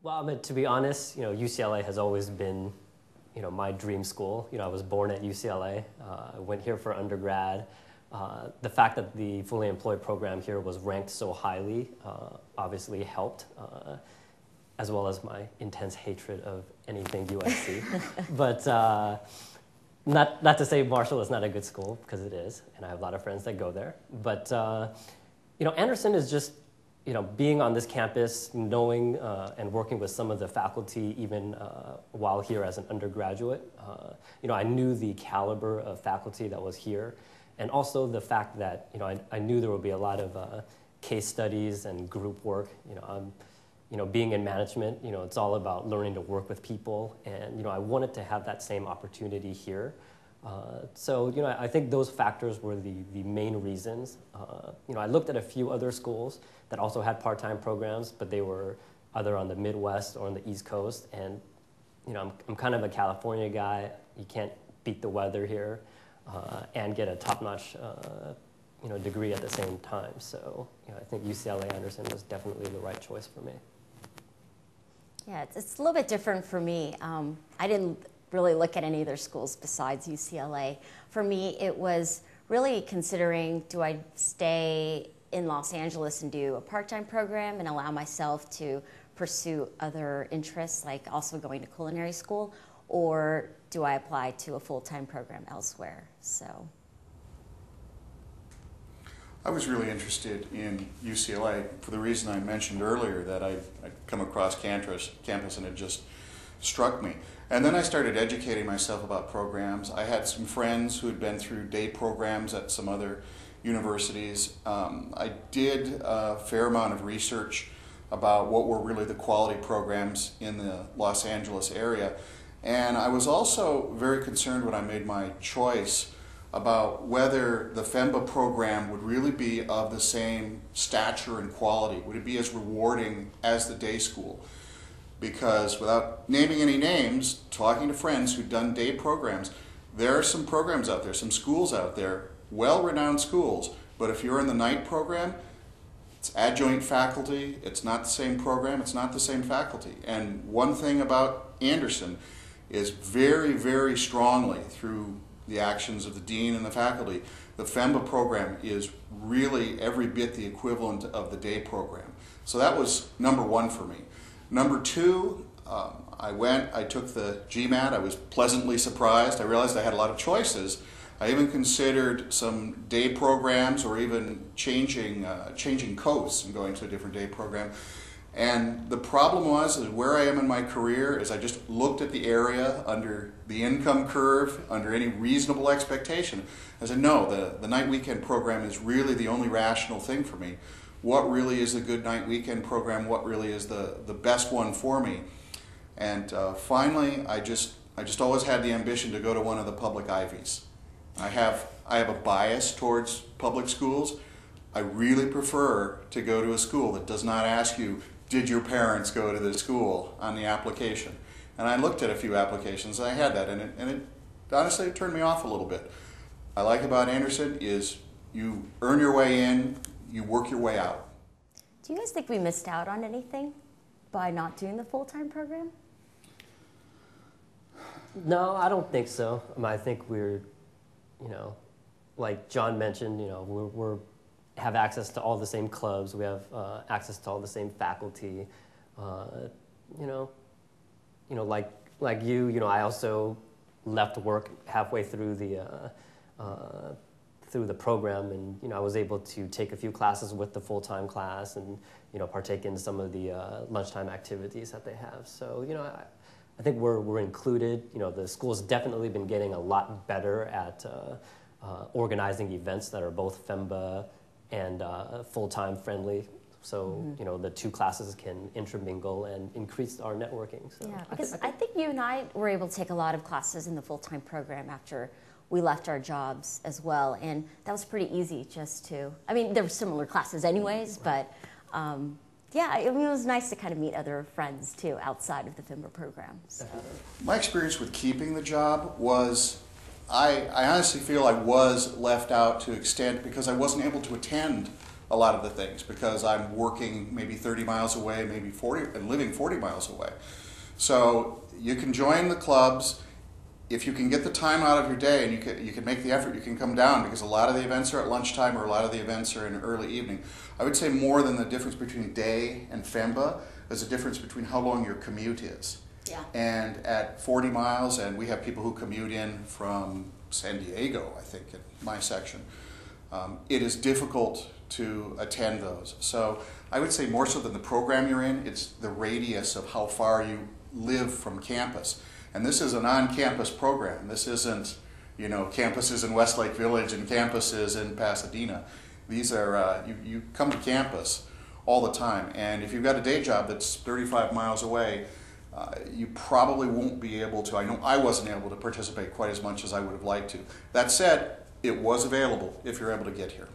Well, I mean, to be honest, UCLA has always been, my dream school. I was born at UCLA. I went here for undergrad. The fact that the Fully Employed program here was ranked so highly obviously helped, as well as my intense hatred of anything USC. But not to say Marshall is not a good school, because it is, and I have a lot of friends that go there. But Anderson is just, being on this campus, knowing and working with some of the faculty, even while here as an undergraduate, I knew the caliber of faculty that was here, and also the fact that I knew there would be a lot of case studies and group work. Being in management, it's all about learning to work with people, and I wanted to have that same opportunity here. So I think those factors were the main reasons. I looked at a few other schools that also had part-time programs, but they were either on the Midwest or on the East Coast. And I'm kind of a California guy. You can't beat the weather here and get a top-notch degree at the same time. So I think UCLA Anderson was definitely the right choice for me. Yeah, it's a little bit different for me. I didn't really look at any other schools besides UCLA. For me, it was really considering, do I stay in Los Angeles and do a part-time program and allow myself to pursue other interests, like also going to culinary school, or do I apply to a full-time program elsewhere? So I was really interested in UCLA for the reason I mentioned earlier, that I'd come across campus and it just struck me. And then I started educating myself about programs. I had some friends who had been through day programs at some other universities. I did a fair amount of research about what were really the quality programs in the Los Angeles area. And I was also very concerned when I made my choice about whether the FEMBA program would really be of the same stature and quality. Would it be as rewarding as the day school? Because without naming any names, talking to friends who've done day programs, there are some programs out there, some schools out there, well-renowned schools, but if you're in the night program, it's adjunct faculty, it's not the same program, it's not the same faculty. And one thing about Anderson is very, very strongly through the actions of the dean and the faculty, the FEMBA program is really every bit the equivalent of the day program. So that was number one for me. Number two, I took the GMAT. I was pleasantly surprised. I realized I had a lot of choices. I even considered some day programs, or even changing coasts and going to a different day program. And the problem was, is where I am in my career, is I just looked at the area under the income curve, under any reasonable expectation. I said, no, the night weekend program is really the only rational thing for me. What really is a good night weekend program? What really is the best one for me? And finally, I just always had the ambition to go to one of the public Ivies. I have a bias towards public schools. I really prefer to go to a school that does not ask you, did your parents go to the school on the application? And I looked at a few applications, and I had that, and it honestly, it turned me off a little bit. I like about Anderson is you earn your way in, you work your way out. do you guys think we missed out on anything by not doing the full-time program? No, I don't think so. I think we're, like John mentioned, we're have access to all the same clubs. We have access to all the same faculty. Like you, I also left work halfway through the program, and I was able to take a few classes with the full-time class, and partake in some of the lunchtime activities that they have. So I think we're included. The school's definitely been getting a lot better at organizing events that are both FEMBA and full-time friendly. So, the two classes can intermingle and increase our networking. So yeah, because I think you and I were able to take a lot of classes in the full-time program after we left our jobs as well. And that was pretty easy just to, there were similar classes anyways, but yeah, it was nice to kind of meet other friends too outside of the FEMBA program. So. My experience with keeping the job was, I honestly feel I was left out to extent because I wasn't able to attend a a lot of the things because I'm working maybe 30 miles away, maybe 40, and living 40 miles away. So you can join the clubs. If you can get the time out of your day and you can make the effort, you can come down because a lot of the events are at lunchtime or a lot of the events are in early evening. I would say more than the difference between day and FEMBA is the difference between how long your commute is. Yeah. And at 40 miles, and we have people who commute in from San Diego, I think, in my section, it is difficult to attend those. So I would say more so than the program you're in, it's the radius of how far you live from campus. And this is an on-campus program. This isn't, you know, campuses in Westlake Village and campuses in Pasadena. These are, you come to campus all the time. And if you've got a day job that's 35 miles away, you probably won't be able to. I know I wasn't able to participate quite as much as I would have liked to. That said, it was available if you're able to get here.